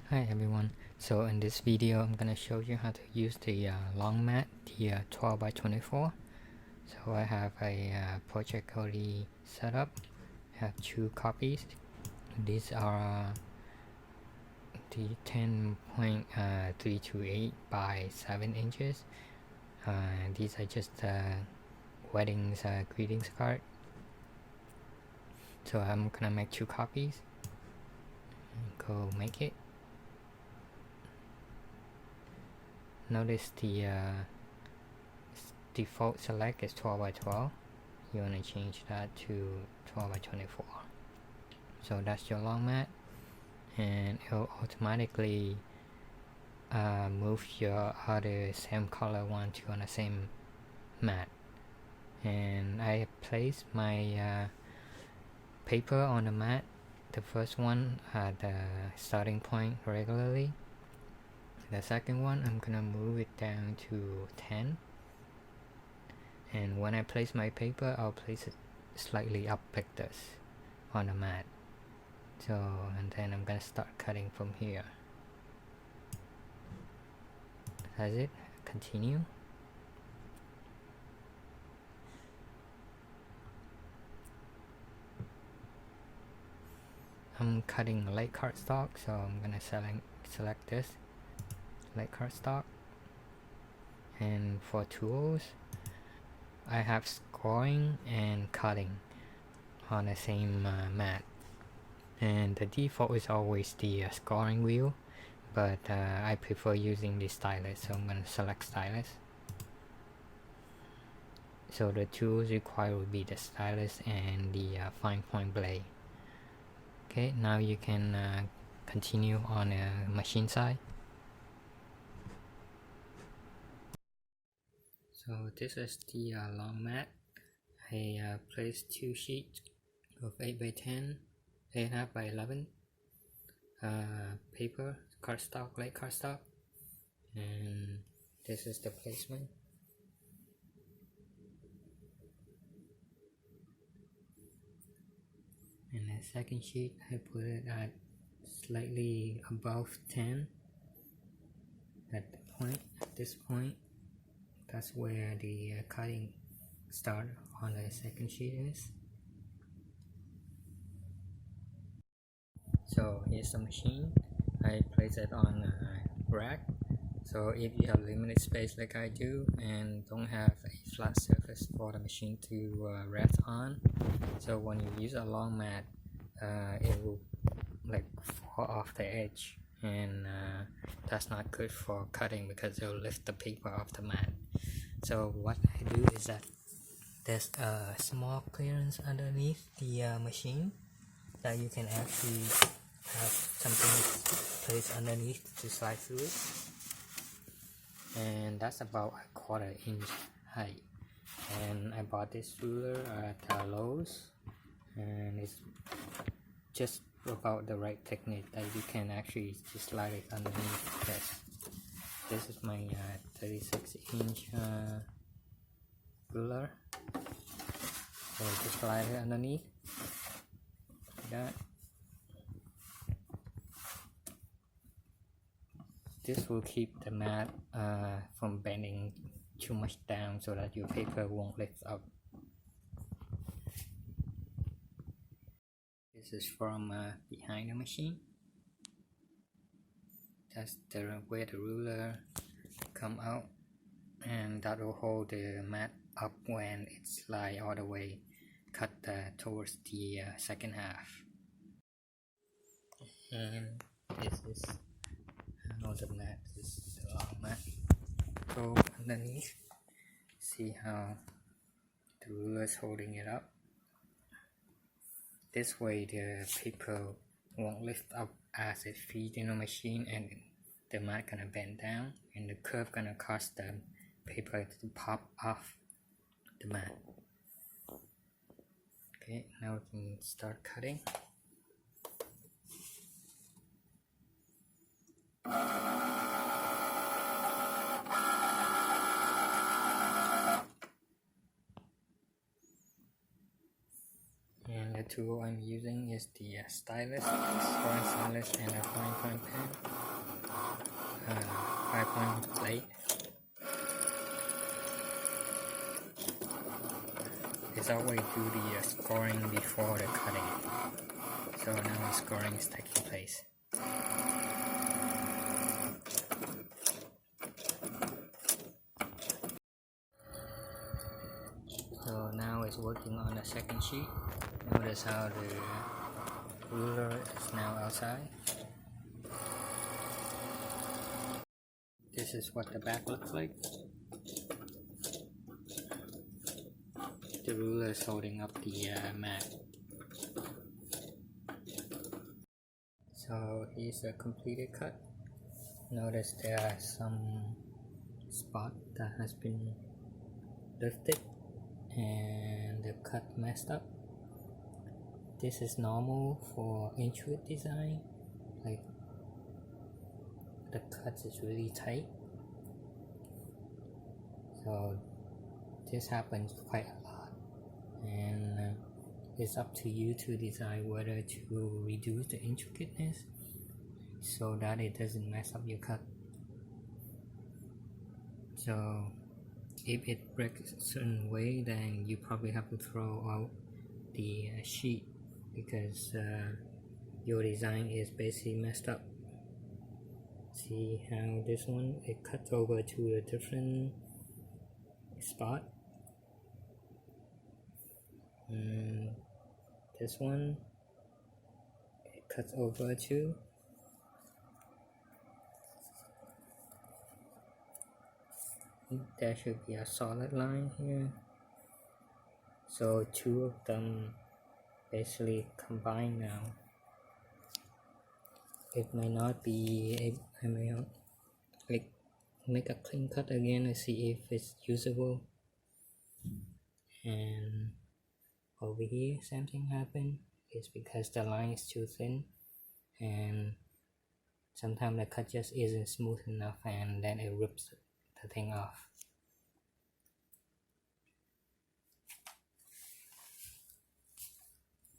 Hi everyone, so in this video I'm gonna show you how to use the long mat, the 12 by 24. So I have a project already set up. I have 2 copies. These are the 10.328 by 7 inches. These are just weddings greetings card. So I'm gonna make 2 copies. Go make it. Notice the default select is 12 by 12. You want to change that to 12 by 24. So that's your long mat, and it'll automatically move your other same color one to on the same mat. And I place my paper on the mat, the first one at the starting point regularly. The second one I'm gonna move it down to 10, and when I place my paper I'll place it slightly up like this on the mat. So, and then I'm gonna start cutting from here. That's it. Continue. I'm cutting light cardstock, so I'm gonna select this light cardstock. And for tools, I have scoring and cutting on the same mat, and the default is always the scoring wheel, but I prefer using the stylus, so I'm going to select stylus. So the tools required will be the stylus and the fine point blade. Okay, now you can continue on the machine side. So this is the long mat. I placed 2 sheets of 8 by 10, 8.5 by 11 paper, cardstock, light cardstock, and this is the placement. And the second sheet I put it at slightly above 10 at this point. That's where the cutting start on the second sheet is. So here's the machine. I place it on a rack. So if you have limited space like I do and don't have a flat surface for the machine to rest on, so when you use a long mat, it will like fall off the edge, and that's not good for cutting because it will lift the paper off the mat. So what I do is that there's a small clearance underneath the machine that you can actually have something placed underneath to slide through it, and that's about a 1/4 inch height. And I bought this ruler at Lowe's, and it's just about the right technique that you can actually just slide it underneath this. This is my 36-inch ruler, so just slide it underneath like that. This will keep the mat from bending too much down so that your paper won't lift up. This is from behind the machine. That's where the ruler come out, and that will hold the mat up when it slides all the way cut towards the second half. And this is how the mat is, the long mat. Go underneath, see how the ruler is holding it up. This way the paper won't lift up as it feeds in the machine, and the mat gonna bend down, and the curve gonna cause the paper to pop off the mat. Okay, now we can start cutting. The tool I'm using is the stylus, scoring stylus, and a fine point pen. it's always do the scoring before the cutting. So now scoring is taking place. So now it's working on the second sheet. Notice how the ruler is now outside. This is what the back looks like. The ruler is holding up the mat. So here's a completed cut. Notice there are some spot that has been lifted and the cut messed up. This is normal for intricate design, like the cut is really tight. So this happens quite a lot, and it's up to you to decide whether to reduce the intricateness so that it doesn't mess up your cut. So if it breaks a certain way, then you probably have to throw out the sheet because your design is basically messed up. See how this one, it cuts over to a different spot, and this one it cuts over to. There should be a solid line here, so two of them basically combine now. It may not be, I may like make a clean cut again to see if it's usable. And over here same thing happened. It's because the line is too thin and sometimes the cut just isn't smooth enough and then it rips the thing off.